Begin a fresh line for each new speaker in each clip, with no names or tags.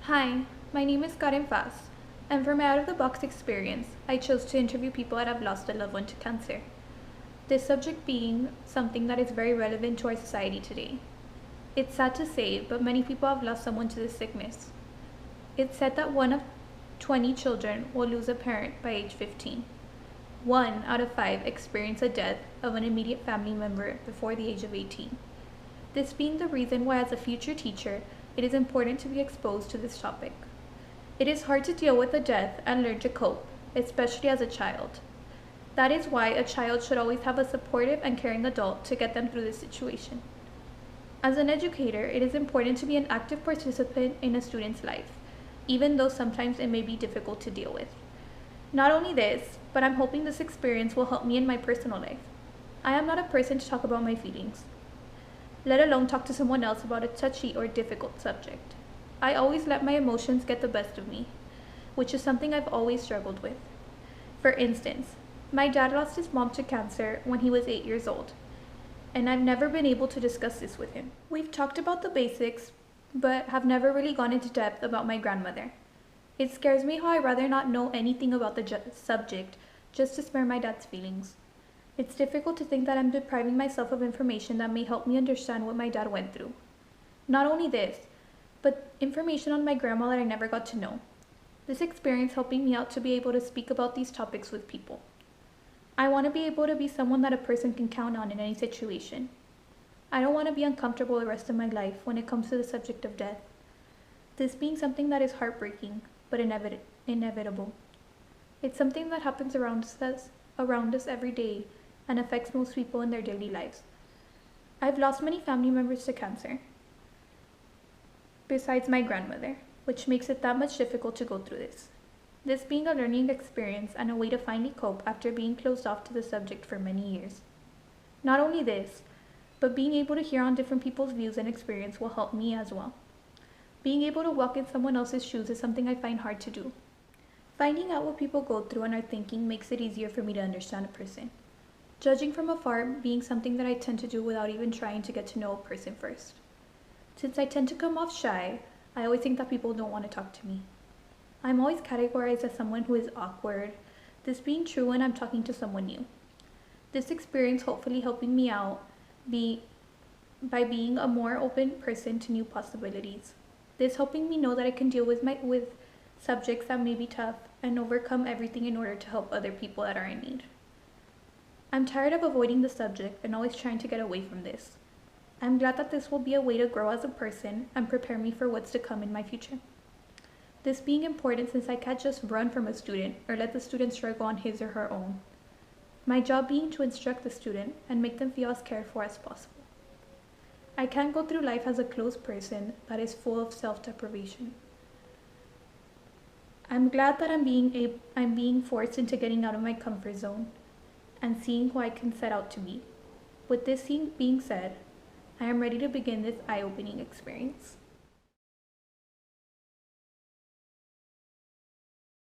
Hi, my name is Karen Fast, and for my out of the box experience, I chose to interview people that have lost a loved one to cancer. This subject being something that is very relevant to our society today. It's sad to say, but many people have lost someone to this sickness. It's said that one of 20 children will lose a parent by age 15. One out of five experience a death of an immediate family member before the age of 18. This being the reason why, as a future teacher, it is important to be exposed to this topic. It is hard to deal with a death and learn to cope, especially as a child. That is why a child should always have a supportive and caring adult to get them through this situation. As an educator, it is important to be an active participant in a student's life, even though sometimes it may be difficult to deal with. Not only this, but I'm hoping this experience will help me in my personal life. I am not a person to talk about my feelings, let alone talk to someone else about a touchy or difficult subject. I always let my emotions get the best of me, which is something I've always struggled with. For instance, my dad lost his mom to cancer when he was 8 years old, and I've never been able to discuss this with him. We've talked about the basics, but have never really gone into depth about my grandmother. It scares me how I'd rather not know anything about the subject just to spare my dad's feelings. It's difficult to think that I'm depriving myself of information that may help me understand what my dad went through. Not only this, but information on my grandma that I never got to know. This experience helping me out to be able to speak about these topics with people. I want to be able to be someone that a person can count on in any situation. I don't want to be uncomfortable the rest of my life when it comes to the subject of death. This being something that is heartbreaking, but inevitable. It's something that happens around us every day and affects most people in their daily lives. I've lost many family members to cancer, besides my grandmother, which makes it that much difficult to go through this. This being a learning experience and a way to finally cope after being closed off to the subject for many years. Not only this, but being able to hear on different people's views and experience will help me as well. Being able to walk in someone else's shoes is something I find hard to do. Finding out what people go through and are thinking makes it easier for me to understand a person. Judging from afar being something that I tend to do without even trying to get to know a person first. Since I tend to come off shy, I always think that people don't want to talk to me. I'm always categorized as someone who is awkward, this being true when I'm talking to someone new. This experience hopefully helping me out by being a more open person to new possibilities. This helping me know that I can deal with subjects that may be tough and overcome everything in order to help other people that are in need. I'm tired of avoiding the subject and always trying to get away from this. I'm glad that this will be a way to grow as a person and prepare me for what's to come in my future. This being important since I can't just run from a student or let the student struggle on his or her own. My job being to instruct the student and make them feel as cared for as possible. I can't go through life as a closed person that is full of self-deprivation. I'm glad that I'm being forced into getting out of my comfort zone and seeing who I can set out to be. With this being said, I am ready to begin this eye-opening experience.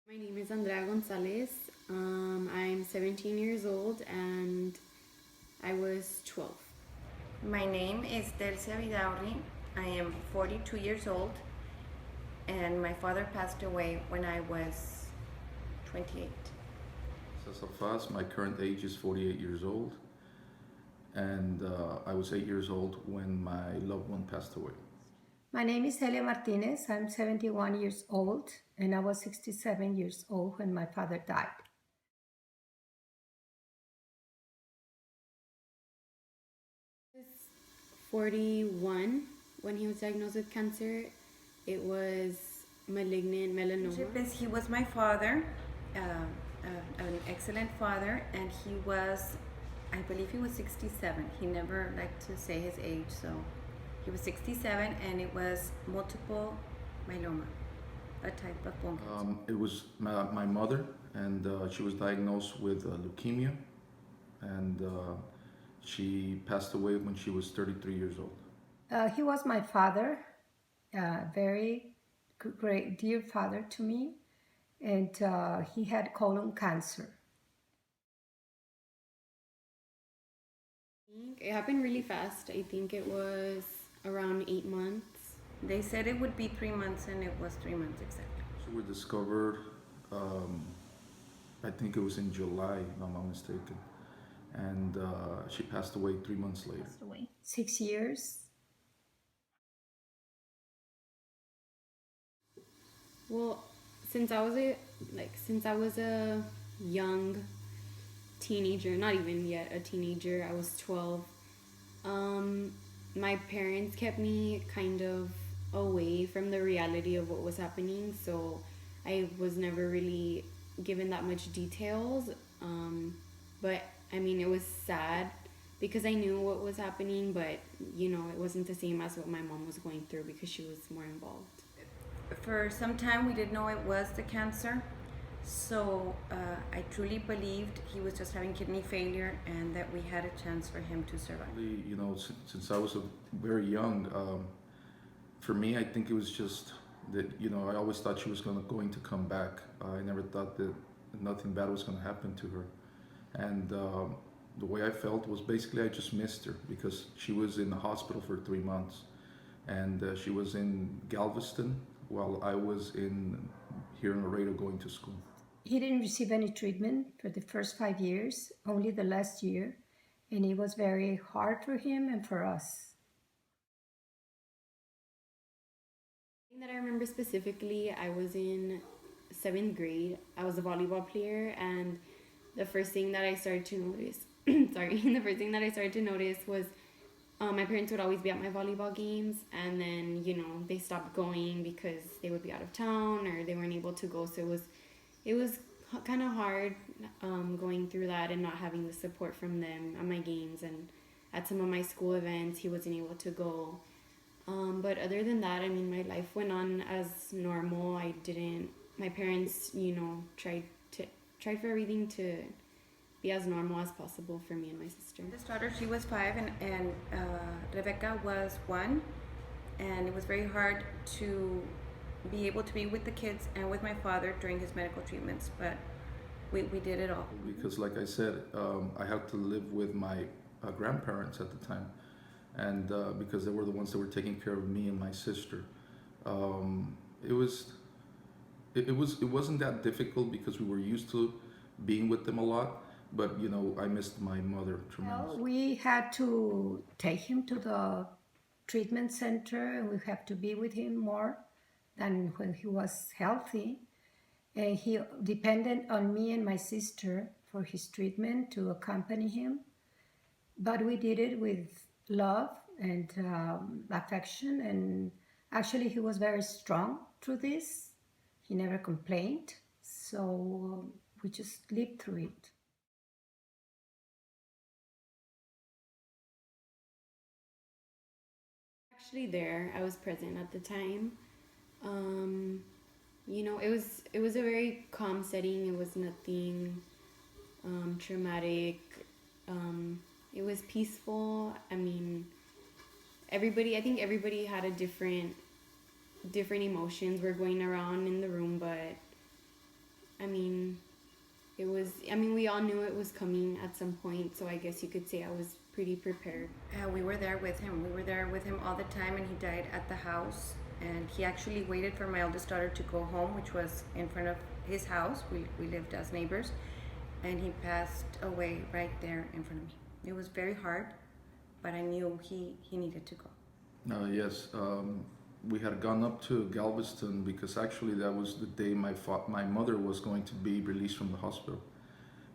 My name is Andrea Gonzalez. I'm 17 years old and I was 12.
My name is Delcia Vidaurri. I am 42 years old and my father passed away when I was 28.
Cesar Faz, my current age is 48 years old, and I was 8 years old when my loved one passed away.
My name is Celia Martinez. I'm 71 years old, and I was 67 years old when my father died.
41 when he was diagnosed with cancer. It was malignant melanoma.
He was my father, an excellent father, and he was, I believe he was 67. He never liked to say his age, so he was 67, and it was multiple myeloma, a type of bone cancer.
It was my mother, and she was diagnosed with leukemia, and she passed away when she was 33 years old.
He was my father, very great, dear father to me, and he had colon cancer.
It happened really fast. I think it was around 8 months
They said it would be 3 months, and it was 3 months exactly.
She was discovered, um, I think it was in July, if I'm not mistaken. And she passed away 3 months later.
Passed away.
6 years.
Well, since I was a young teenager, not even yet a teenager, I was 12. My parents kept me kind of away from the reality of what was happening, so I was never really given that much details. But I mean, it was sad because I knew what was happening, but you know, it wasn't the same as what my mom was going through because she was more involved.
For some time, we didn't know it was the cancer. So I truly believed he was just having kidney failure and that we had a chance for him to survive.
You know, since I was very young, for me, I think it was just that, you know, I always thought she was going to come back. I never thought that nothing bad was going to happen to her. And the way I felt was basically I just missed her because she was in the hospital for 3 months. And she was in Galveston while I was here in Laredo going to school.
He didn't receive any treatment for the first 5 years, only the last year, and it was very hard for him and for us.
Thing that I remember specifically, I was in 7th grade. I was a volleyball player, and the first thing that I started to notice, the first thing that I started to notice was my parents would always be at my volleyball games, and then, you know, they stopped going because they would be out of town or they weren't able to go. So it was kind of hard going through that and not having the support from them at my games, and at some of my school events he wasn't able to go. But other than that, I mean, my life went on as normal. My parents, you know, tried for everything to be as normal as possible for me and my sister.
This daughter, she was 5, and Rebecca was 1, and it was very hard to be able to be with the kids and with my father during his medical treatments, but we did it all.
Because like I said, I had to live with my grandparents at the time, and because they were the ones that were taking care of me and my sister. It wasn't that difficult because we were used to being with them a lot, but you know, I missed my mother tremendously.
We had to take him to the treatment center, and we have to be with him more than when he was healthy. And he depended on me and my sister for his treatment to accompany him. But we did it with love and affection, and actually he was very strong through this. He never complained, so we just lived through it.
Actually there, I was present at the time. You know, it was a very calm setting. It was nothing traumatic. It was peaceful. I mean, I think everybody had a different emotions were going around in the room, but I mean, we all knew it was coming at some point, so I guess you could say I was pretty prepared.
We were there with him. We were there with him all the time, and he died at the house. And he actually waited for my eldest daughter to go home, which was in front of his house. We lived as neighbors, and he passed away right there in front of me. It was very hard, but I knew he needed to go.
Yes, we had gone up to Galveston because actually that was the day my mother was going to be released from the hospital,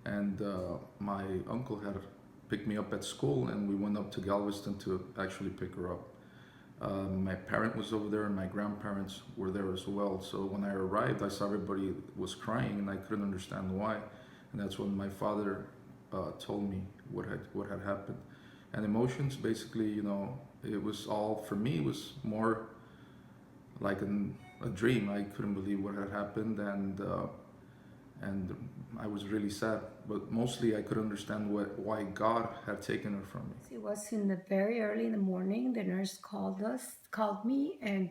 and my uncle had picked me up at school, and we went up to Galveston to actually pick her up. My parent was over there and my grandparents were there as well. So when I arrived, I saw everybody was crying and I couldn't understand why. And that's when my father told me what had happened. And emotions, basically, you know, it was all, for me, it was more like a dream. I couldn't believe what had happened, and I was really sad. But mostly I could understand why God had taken her from me.
It was in the very early in the morning. The nurse called me, and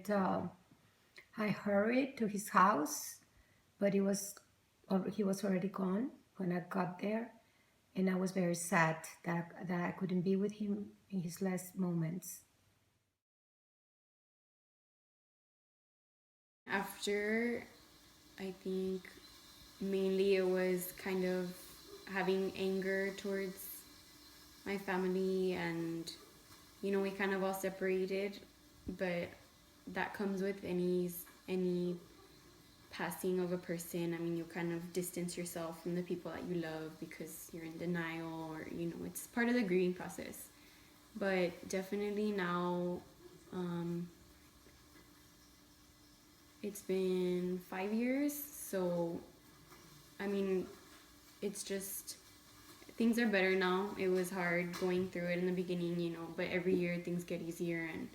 I hurried to his house, but he was already gone when I got there, and I was very sad that I couldn't be with him in his last moments.
After, I think mainly it was kind of having anger towards my family, and we kind of all separated, but that comes with any passing of a person. I mean, you kind of distance yourself from the people that you love because you're in denial, or it's part of the grieving process. But definitely now, it's been 5 years, so I mean, it's just things are better now. It was hard going through it in the beginning, but every year things get easier, and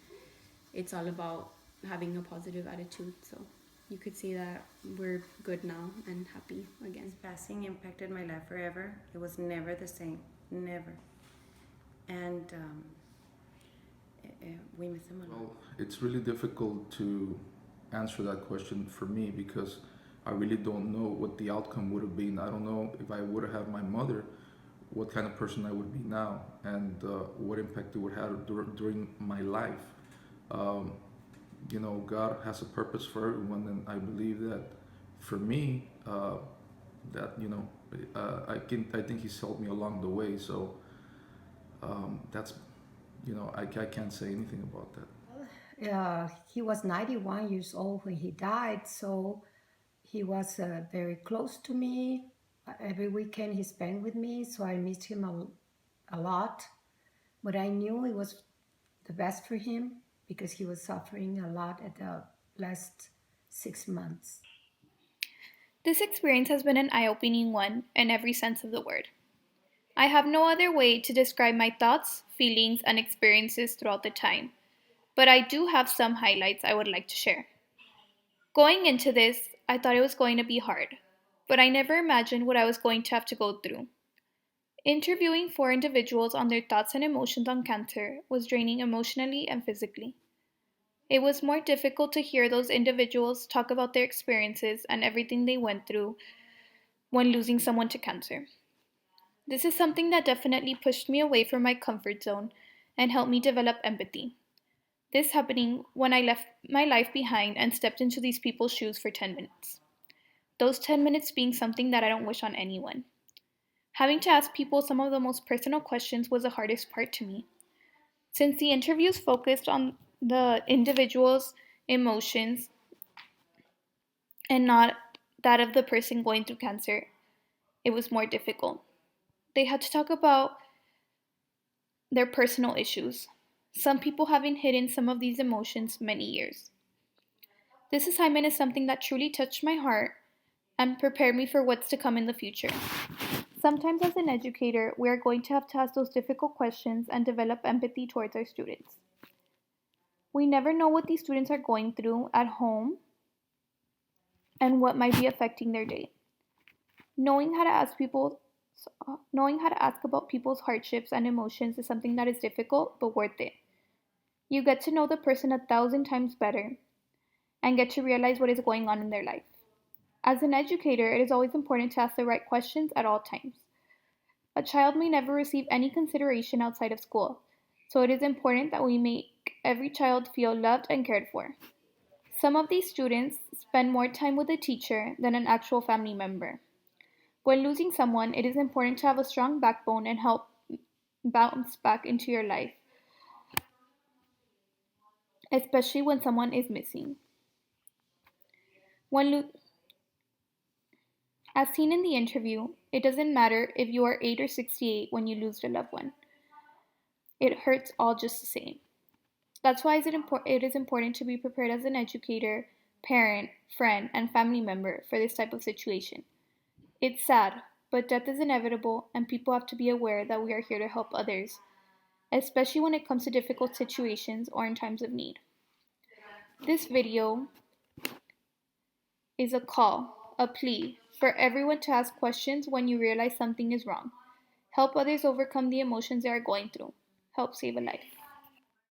it's all about having a positive attitude. So you could see that we're good now and happy again.
His passing impacted my life forever. It was never the same, never. And we miss him a lot.
Well, it's really difficult to answer that question for me because I really don't know what the outcome would have been. I don't know if I would have had my mother, what kind of person I would be now, and what impact it would have during my life. God has a purpose for everyone, and I believe that for me, that I think He's helped me along the way. So that's I can't say anything about that.
He was 91 years old when he died, so he was very close to me. Every weekend he spent with me, so I missed him a lot. But I knew it was the best for him because he was suffering a lot at the last 6 months.
This experience has been an eye-opening one in every sense of the word. I have no other way to describe my thoughts, feelings, and experiences throughout the time, but I do have some highlights I would like to share. Going into this, I thought it was going to be hard, but I never imagined what I was going to have to go through. Interviewing 4 individuals on their thoughts and emotions on cancer was draining emotionally and physically. It was more difficult to hear those individuals talk about their experiences and everything they went through when losing someone to cancer. This is something that definitely pushed me away from my comfort zone and helped me develop empathy. This happening when I left my life behind and stepped into these people's shoes for 10 minutes. Those 10 minutes being something that I don't wish on anyone. Having to ask people some of the most personal questions was the hardest part to me. Since the interviews focused on the individual's emotions and not that of the person going through cancer, it was more difficult. They had to talk about their personal issues, some people having hidden some of these emotions many years. This assignment is something that truly touched my heart and prepared me for what's to come in the future. Sometimes as an educator, we are going to have to ask those difficult questions and develop empathy towards our students. We never know what these students are going through at home and what might be affecting their day. Knowing how to ask about people's hardships and emotions is something that is difficult but worth it. You get to know the person 1,000 times better and get to realize what is going on in their life. As an educator, it is always important to ask the right questions at all times. A child may never receive any consideration outside of school, so it is important that we make every child feel loved and cared for. Some of these students spend more time with a teacher than an actual family member. When losing someone, it is important to have a strong backbone and help bounce back into your life, especially when someone is missing. As seen in the interview, it doesn't matter if you are 8 or 68 when you lose a loved one. It hurts all just the same. That's why it is important to be prepared as an educator, parent, friend, and family member for this type of situation. It's sad, but death is inevitable, and people have to be aware that we are here to help others, especially when it comes to difficult situations or in times of need. This video is a call, a plea, for everyone to ask questions when you realize something is wrong. Help others overcome the emotions they are going through. Help save a life.